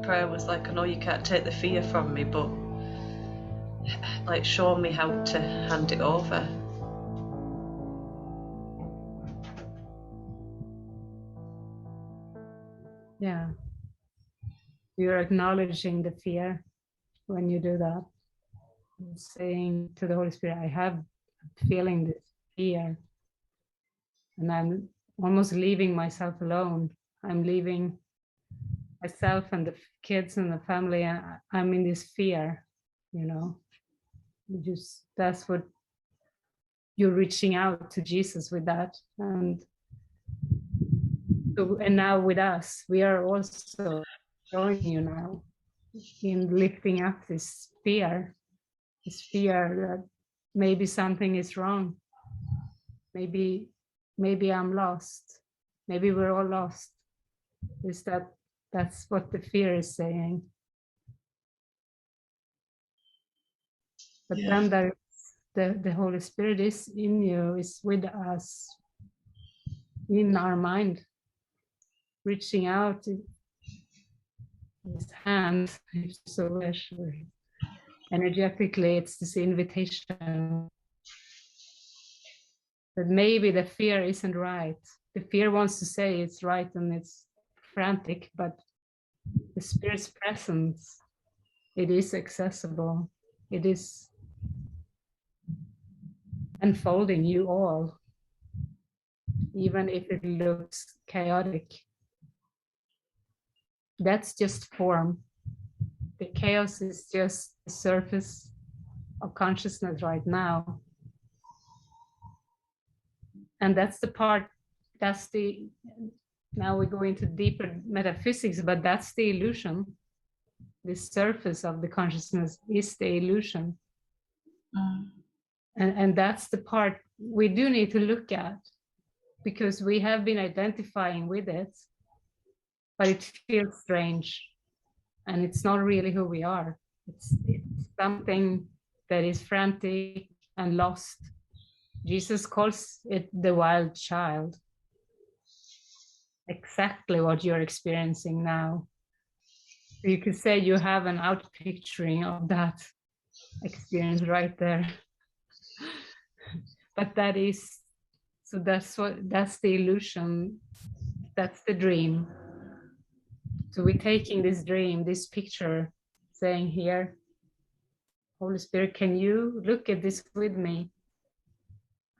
prayer was like, I know you can't take the fear from me, but like show me how to hand it over. Yeah. You're acknowledging the fear when you do that. You're saying to the Holy Spirit, I have feeling this fear. And I'm almost leaving myself alone. I'm leaving myself and the kids and the family. I'm in this fear, you know. That's what you're reaching out to Jesus with that. And now with us, we are also joining you now in lifting up this fear that maybe something is wrong. Maybe I'm lost. Maybe we're all lost. That's what the fear is saying. But then there the Holy Spirit is in you, is with us, in our mind, reaching out his hand, if so wish. Energetically, it's this invitation that maybe the fear isn't right. The fear wants to say it's right and it's frantic, but the Spirit's presence, it is accessible. It is unfolding you all, even if it looks chaotic. That's just form. The chaos is just the surface of consciousness right now. And that's the part, now we go into deeper metaphysics, but that's the illusion. The surface of the consciousness is the illusion. And that's the part we do need to look at, because we have been identifying with it, but it feels strange. And it's not really who we are. It's something that is frantic and lost. Jesus calls it the wild child. Exactly what you're experiencing now. You could say you have an outpicturing of that experience right there. But that's the illusion, that's the dream. So we're taking this dream, this picture, saying here, Holy Spirit, can you look at this with me?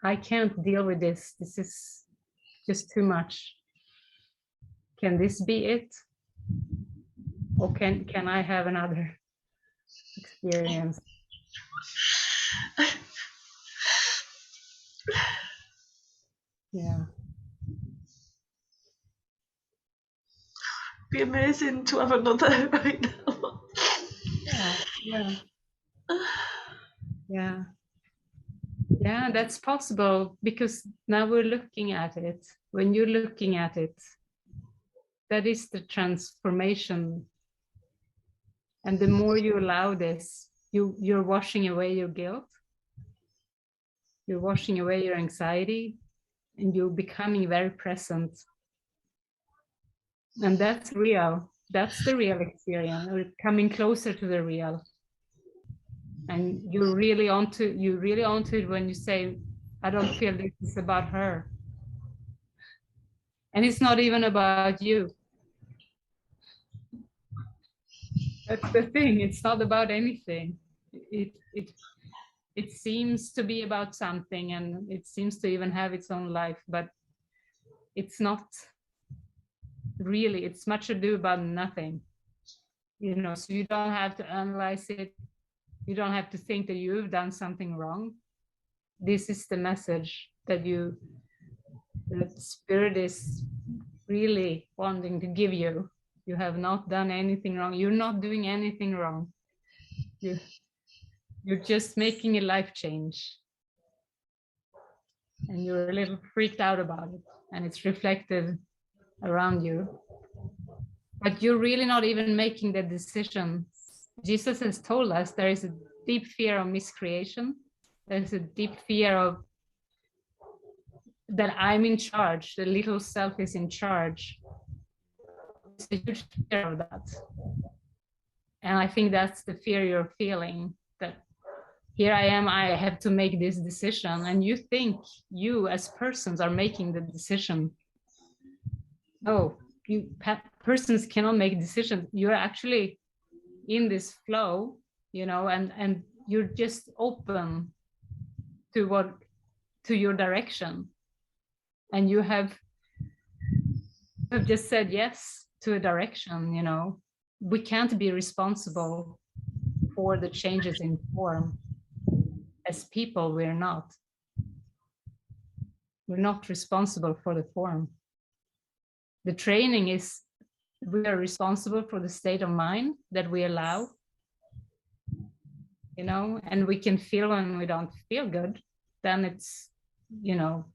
I can't deal with this. This is just too much. Can this be it? Or can I have another experience? Yeah. Be amazing to have another right now. Yeah, that's possible, because now we're looking at it. When you're looking at it, that is the transformation. And the more you allow this, you're washing away your guilt. You're washing away your anxiety, and you're becoming very present. And that's real. That's the real experience. We're coming closer to the real. And you're really onto it when you say, I don't feel this is about her. And it's not even about you. That's the thing. It's not about anything. It seems to be about something, and it seems to even have its own life, but it's not really. It's much ado about nothing. You know, so you don't have to analyze it. You don't have to think that you've done something wrong. This is the message that the Spirit is really wanting to give you. You have not done anything wrong. You're not doing anything wrong. You're just making a life change. And you're a little freaked out about it. And it's reflected around you. But you're really not even making the decision. Jesus has told us there is a deep fear of miscreation. There's a deep fear of that I'm in charge. The little self is in charge. There's a huge fear of that. And I think that's the fear you're feeling, that here I am, I have to make this decision, and you think you as persons are making the decision. Oh, persons cannot make decisions. You're actually in this flow, you know, and you're just open to your direction, and you have just said yes to a direction, you know. We can't be responsible for the changes in form. As people, we're not responsible for the form. The training is, we are responsible for the state of mind that we allow, you know, and we can feel when we don't feel good. Then it's, you know,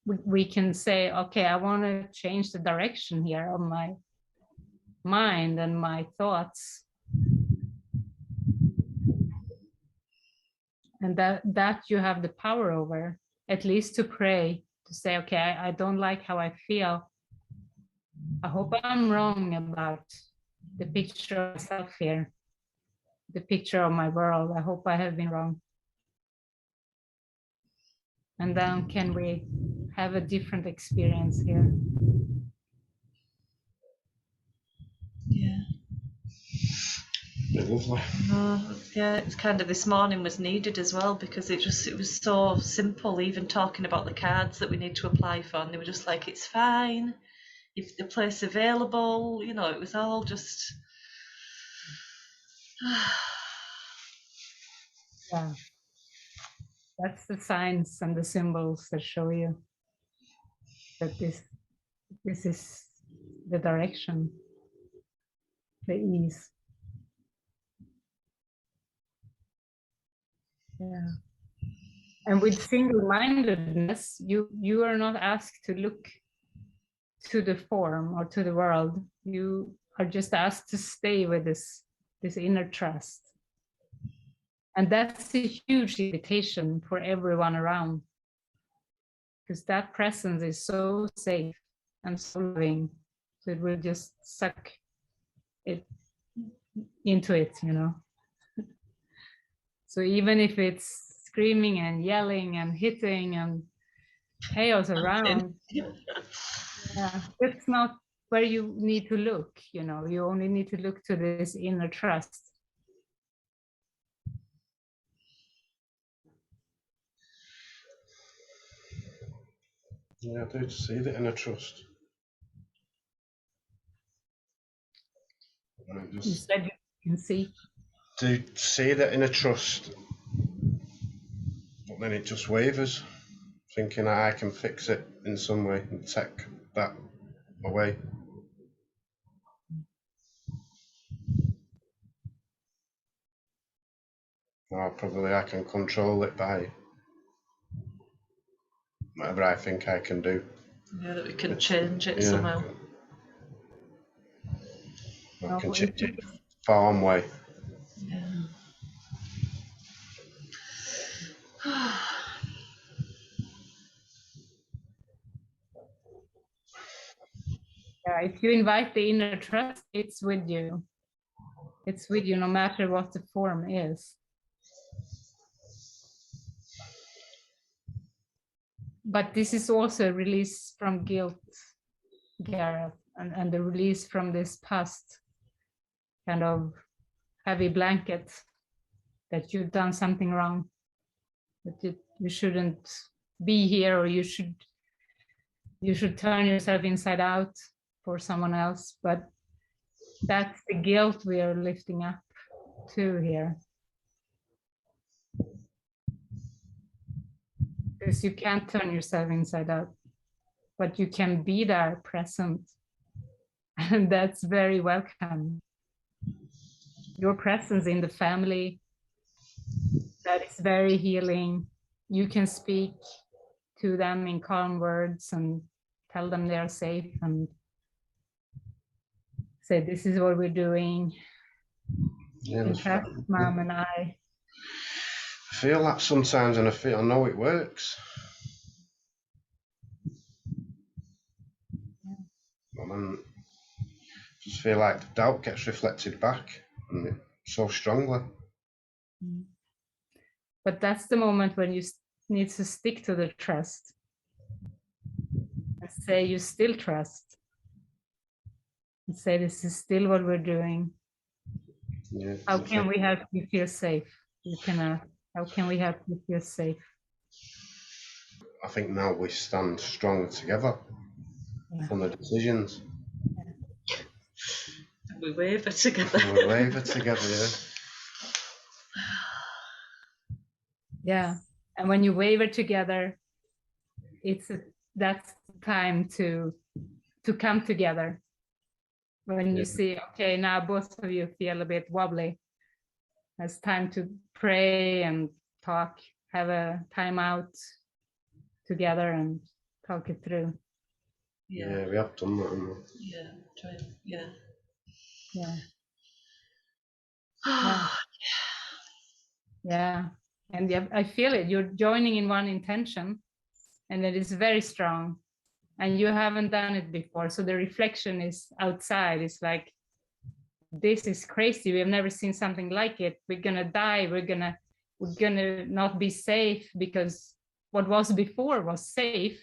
we can say, okay, I want to change the direction here of my mind and my thoughts. And that you have the power over, at least to pray, to say, okay, I don't like how I feel. I hope I'm wrong about the picture of myself here, the picture of my world. I hope I have been wrong. And then can we have a different experience here? Yeah. Lovely. Yeah, it's kind of, this morning was needed as well, because it was so simple, even talking about the cards that we need to apply for, and they were just like, it's fine if the place available, you know, it was all just Yeah, that's the signs and the symbols that show you that this is the direction, the ease. Yeah. And with single-mindedness, you are not asked to look to the form or to the world. You are just asked to stay with this inner trust. And that's a huge invitation for everyone around, because that presence is so safe and so loving. So it will just suck it into it, you know. So even if it's screaming and yelling and hitting and chaos around, yeah, it's not where you need to look, you know. You only need to look to this inner trust. Yeah, I do see the inner trust. You said you can see. Do see the inner trust, but then it just wavers, thinking I can fix it in some way and take that away. Or probably I can control it by whatever I think I can do. yeah, that we can change it Yeah. somehow. I can change it farm way. Yeah. Yeah, if you invite the inner trust, it's with you. It's with you no matter what the form is. But this is also a release from guilt, Gareth, and the release from this past kind of heavy blanket that you've done something wrong, that you shouldn't be here, or you should turn yourself inside out for someone else. But that's the guilt we are lifting up too here. Because you can't turn yourself inside out, but you can be there present. And that's very welcome. Your presence in the family, that is very healing. You can speak to them in calm words and tell them they're safe and say, this is what we're doing. Yeah, In fact, Mom and I feel that sometimes, and I know it works. And then just feel like the doubt gets reflected back. so strongly. But that's the moment when you need to stick to the trust and say you still trust, and say this is still what we're doing. Yeah, How can we help you feel safe? You can ask, how can we help you feel safe? I think now we stand strong together from the decisions. We waver together. We waver together, yeah. Yeah, and when you waver together, that's the time to come together. When you see, okay, now both of you feel a bit wobbly, it's time to pray and talk, have a time out together and talk it through. Yeah, we have done that, haven't we? Yeah, try. Yeah. Yeah. Yeah. Yeah. And I feel it. You're joining in one intention, and it is very strong. And you haven't done it before. So the reflection is outside. It's like, this is crazy. We have never seen something like it. We're gonna die. We're gonna not be safe because what was before was safe.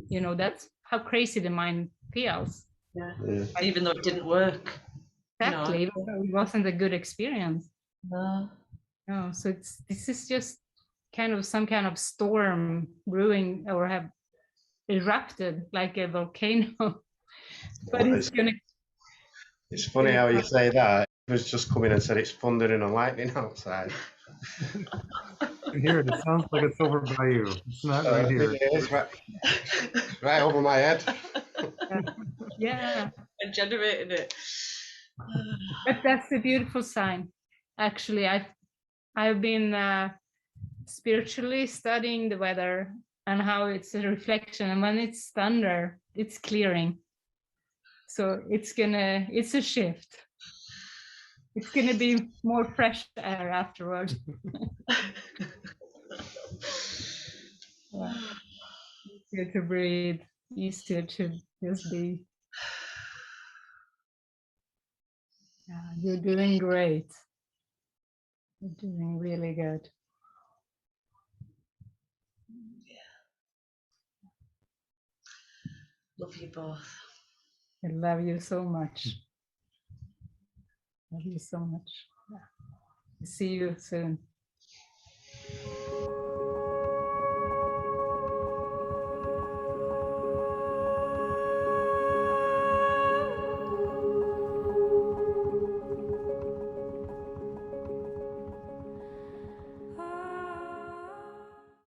You know, that's how crazy the mind feels. Yeah. Even though it didn't work. Exactly. It wasn't a good experience. No. No. So this is just kind of some kind of storm brewing or have erupted like a volcano. But it's gonna. It's funny how you say that. It was just come in and said it's thundering and lightning outside. Here, it sounds like it's over by you. It's not right here. It is right over my head. Yeah. And generating it. But that's a beautiful sign. Actually, I've been spiritually studying the weather and how it's a reflection, and when it's thunder, it's clearing. So it's a shift. It's gonna be more fresh air afterwards. Yeah. Easier to breathe, easier to just be. Yeah, you're doing great. You're doing really good. Love you both. I love you so much. Love you so much. Yeah. See you soon.